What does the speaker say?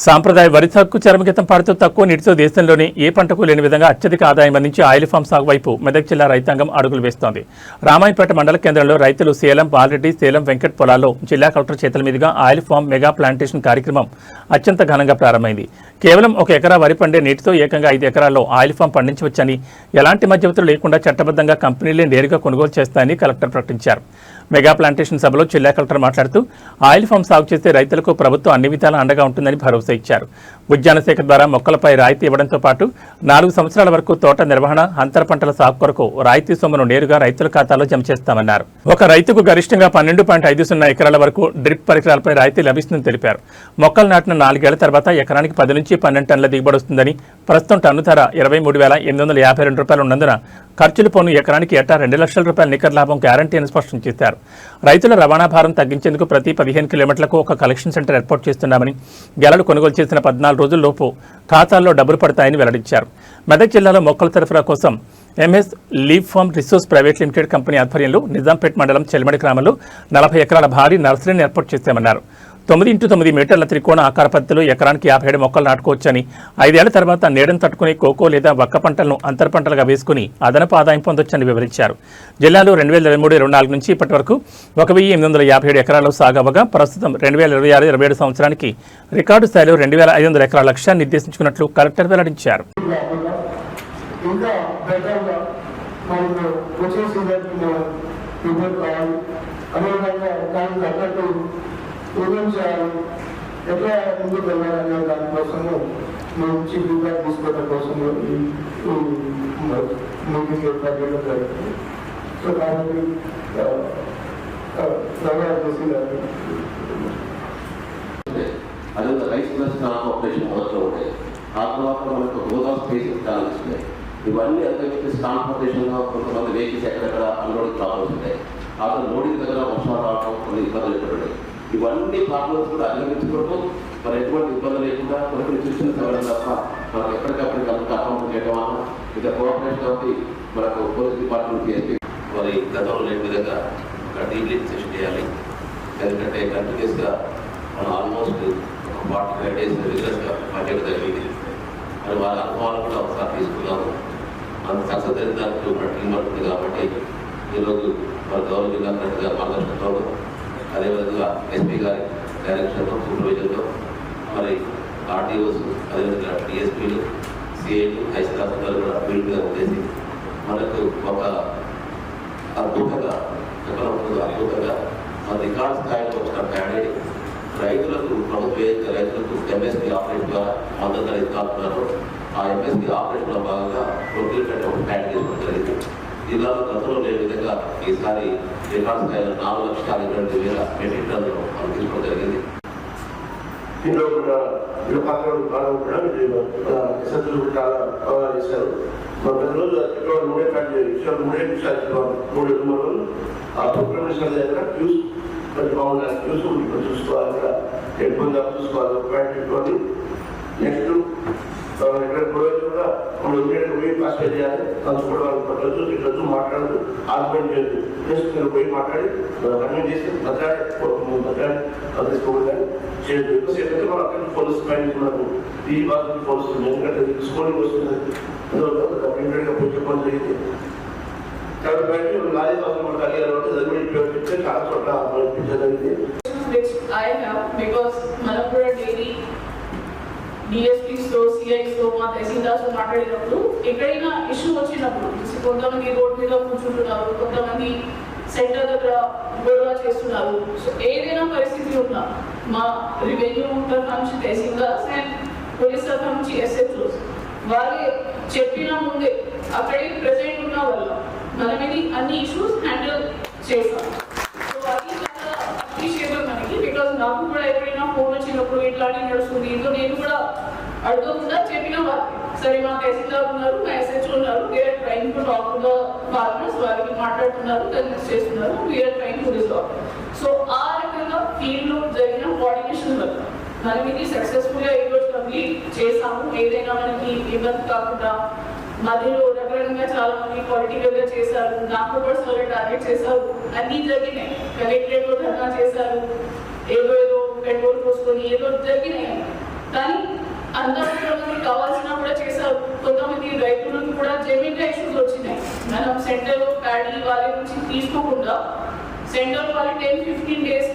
సాంప్రదాయ వరి సాగుకు చరమగీతం పాడుతూ తక్కువ నీటితో దేశంలోని ఏ పంటకు లేని విధంగా అత్యధిక ఆదాయం అందించి ఆయిల్ ఫామ్ సాగు వైపు మెదక్ జిల్లా రైతాంగం అడుగులు వేస్తోంది. రామాయపేట మండల కేంద్రంలో రైతులు సేలం బాలరెడ్డి, సేలం వెంకట్ పొలాల్లో జిల్లా కలెక్టర్ చేతుల మీదుగా ఆయిల్ ఫామ్ మెగా ప్లాంటేషన్ కార్యక్రమం అత్యంత ఘనంగా ప్రారంభమైంది. కేవలం 1 ఎకరా వరి పండే నీటితో ఏకంగా 5 ఎకరాల్లో ఆయిల్ ఫామ్ పండించవచ్చని, ఎలాంటి మధ్యవర్తులు లేకుండా చట్టబద్ధంగా కంపెనీలే నేరుగా కొనుగోలు చేస్తాయని కలెక్టర్ ప్రకటించారు. మెగా ప్లాంటేషన్ సభలో జిల్లా కలెక్టర్ మాట్లాడుతూ ఆయిల్ ఫామ్ సాగు చేసే రైతులకు ప్రభుత్వం అన్ని విధాలా అండగా ఉంటుందని భరోసా ఇచ్చారు. ఉద్యాన శాఖ ద్వారా మొక్కలపై రాయితీ ఇవ్వడంతో పాటు 4 సంవత్సరాల వరకు తోట నిర్వహణ, అంతర పంటల సాగు కొరకు రాయితీ సొమ్మును నేరుగా రైతుల ఖాతాలో జమ చేస్తామన్నారు. ఒక రైతుకు గరిష్టంగా 12.50 ఎకరాల వరకు డ్రిప్ పరికరాలపై రాయితీ లభిస్తుందని తెలిపారు. మొక్కలు నాటిన 4 ఏళ్ల తర్వాత ఎకరానికి 10 నుంచి 12 టన్నుల దిగుబడి వస్తుందని, ప్రస్తుతం టన్ను ధర 23,852 రూపాయలు ఉన్నందున ఖర్చులు పోను ఎకరానికి ఏటా 2 లక్షల రూపాయల నికర లాభం గ్యారంటీ అని స్పష్టం చేశారు. రైతుల రవాణా భారం తగ్గించేందుకు ప్రతి 15 కిలోమీటర్లకు ఒక కలెక్షన్ సెంటర్ ఏర్పాటు చేస్తున్నామని, గెలలు కొనుగోలు చేసిన 14 రోజుల్లోపు ఖాతాల్లో డబ్బులు పడతాయని వెల్లడించారు. మెదక్ జిల్లాలో మొక్కల సరఫరా కోసం MS leaf farm resource private limited company ఆధ్వర్యంలో నిజాంపేట్ మండలం చెల్మడి గ్రామంలో 40 ఎకరాల భారీ నర్సరీని ఏర్పాటు చేశామన్నారు. 9x9 మీటర్ల త్రికోణ ఆకార పద్ధతిలో ఎకరానికి 57 మొక్కలు నాటుకోవచ్చని, 5 ఏళ్ల తర్వాత నీడను తట్టుకుని కోకో లేదా వక్క పంటలను అంతర పంటలుగా వేసుకుని అదనపు ఆదాయం పొందొచ్చని వివరించారు. జిల్లాలో 2023-24 నుంచి ఇప్పటి వరకు 1,857 ఎకరాల్లో సాగవగా ప్రస్తుతం 2026-27 సంవత్సరానికి రికార్డు స్థాయిలో 2,500 ఎకరాల లక్ష్యాన్ని నిర్దేశించుకున్నట్లు కలెక్టర్ వెల్లడించారు. ఏమేం చేయాలి, ఎట్లా ముందుకు వెళ్ళాలనే దానికోసము మంచి ఫీడ్బ్యాక్ తీసుకోవడం కోసము మీటింగ్ ఏర్పాటు చేయడం జరుగుతుంది. సో కాబట్టి అదే రైస్ ప్లస్ ఆపరేషన్ మొదట్లో ఉంటాయి. ఆ తర్వాత మనకు గోదావరి స్పేసెస్ చాలా వస్తున్నాయి. ఇవన్నీ అర్థమైతే ట్రాన్స్పోర్టేషన్లో కొంతమంది వెహికల్స్ ఎక్కడెక్కడ అన్లోడింగ్ ప్రాబ్లమ్స్ ఉంటాయి. అసలు లోడింగ్ దగ్గర వర్షాలు రావడం కొన్ని ఇబ్బందులు ఏర్పడ్డాయి. ఇవన్నీ ప్రాబ్లమ్స్ కూడా అధిగమించుకుంటూ మరి ఎటువంటి ఇబ్బంది లేకుండా కొన్ని సిస్టమ్స్ ఇవ్వడం తప్ప మనకు ఎప్పటికప్పుడు అకౌంట్ చేయడం వల్ల ఇంకా కోఆపరేషన్ అవుతుంది. మనకు పోలీస్ డిపార్ట్మెంట్ చేసి మరి గతంలో లేని విధంగా ఒక డీలింగ్ సెషన్ చేయాలి. ఎందుకంటే కంటిన్యూస్గా మనం ఆల్మోస్ట్ ఒక 45 days రిగ్యులర్స్గా పనిచేయడం జరిగింది. మరి వాళ్ళ అనుభవాలు కూడా ఒకసారి తీసుకున్నాము. అంత సక్సెస్ అయిన దానికి మన టీం ఉంటుంది. కాబట్టి ఈరోజు మన గౌరవ జిల్లా కలెక్టర్ గారు మార్గదర్శనంలో, అదేవిధంగా ఎస్పీ గారి డైరెక్షన్లో, సూపర్విజన్లో, మరి ఆర్టీఓస్, అదేవిధంగా డిఎస్పీలు, సిఐలు, ఐసీఆర్లు కూడా ఫీల్డ్ మీద ఉండేసి మనకు ఒక అద్భుతంగా అద్భుతంగా మన రికార్డ్ స్థాయిలో వచ్చిన క్యాండిడేట్ రైతులకు ప్రభుత్వ రైతులకు ఎంఎస్పీ ఆపరేషన్ ద్వారా మద్దతు ఇస్తున్నారు. ఆ ఎంఎస్పీ ఆపరేషన్లో భాగంగా ప్రొక్యూర్మెంట్ ఒక ప్లాన్ చేసుకోవడం జరిగింది. జిల్లాలో గతంలో లేని విధంగా ఈసారి రికార్డ్ స్థాయిలో 4,52,000 మెట్రిక్ టన్నులు మనం తీసుకోవడం జరిగింది. దీనిలో కూడా విభాగాలు బాగా కూడా చాలా బాగా చేశారు. ప్రతిరోజు అక్కడ 3 నిమిషాలు ఆ ప్రొక్లమేషన్ దగ్గర క్యూస్ కొంచెం బాగుండాలి. క్యూస్ చూసుకోవాలి, అక్కడ ఎక్కువ చూసుకోవాలి. ఒక ప్యాంట్ పెట్టుకొని నెక్స్ట్ ఇక్కడ కూడా మనం ఇండియాకి పోయి పాస్పేట్ చేయాలి. అందుకోవడం పట్టదు, ఇట్లా మాట్లాడదు, ఆర్గ్యుమెంట్ చేయదు. జస్ట్ మీరు పోయి మాట్లాడి కన్వీన్ చేసి బతకాలి తీసుకోవాలి చేయదు. ఎందుకంటే మనం అక్కడ పోలీసు పైన మనకు ఈ బాధ పోలీసు ఎందుకంటే స్కూలింగ్ వస్తుంది. ఇమీడియట్గా పోయి చెప్పడం జరిగింది. కాబట్టి బయట లారీ కోసం మనకు అడిగారు చెప్తే చాలా చోట్ల జరిగింది. డిఎస్పీ స్టోర్, సిఐ స్టోర్, మా తహసీల్దార్స్ మాట్లాడినప్పుడు ఎక్కడైనా ఇష్యూ వచ్చినప్పుడు కొంతమంది రోడ్ మీద కూర్చుంటున్నారు, కొంతమంది సెంటర్ దగ్గర గొడవ చేస్తున్నారు. సో ఏదైనా పరిస్థితి ఉన్నా మా రెవెన్యూ తరఫు నుంచి తహసీల్దార్స్ అండ్ పోలీస్ తరఫు నుంచి ఎస్హెచ్ఓస్ వాళ్ళే చెప్పిన ముందే అక్కడే ప్రెసెంట్ ఉన్న వల్ల మనం ఇది అన్ని ఇష్యూస్ హ్యాండిల్ చేస్తాం. సో అది చాలా అప్రిషియబుల్ మనకి. బికాజ్ నాకు కూడా ఎప్పుడైనా ఫోన్ వచ్చినప్పుడు ఇట్లాంటి నడుస్తుంది ఇంట్లో నేను కూడా అడగకుండా చెప్పిన వాళ్ళు సరే మా తహసీల్దార్ ఉన్నారు, మా ఎస్హెచ్ఓ ఉన్నారు, we're trying to talk to the farmers, వారికి మాట్లాడుతున్నారు, కన్విన్స్ చేస్తున్నారు, we're trying to resolve. So ఆ రకంగా ఫీల్డ్ లో జరిగిన కోఆర్డినేషన్ వల్ల మనం ఇది సక్సెస్ఫుల్ గా ఈరోజు కంప్లీట్ చేసాము. ఏదైనా మనకి ఇబ్బంది కాకుండా మధ్యలో రకరకంగా చాలా మంది పొలిటికల్ గా చేశారు, నాకు కూడా టార్గెట్ చేశారు, అన్ని జరిగినాయి. కలెక్టరేట్ లో ధర్నా చేశారు, ఏదో పెట్రోల్ పోసుకొని ఏదో జరిగినాయి. కానీ అంతా కొంతమంది కావాల్సిన కూడా చేశారు. కొంతమంది రైతులకు కూడా జెన్యున్గా ఇష్యూస్ వచ్చినాయి. మనం సెంటర్ ప్యాడీ వాళ్ళ నుంచి తీసుకోకుండా సెంటర్ వాళ్ళు 10-15 days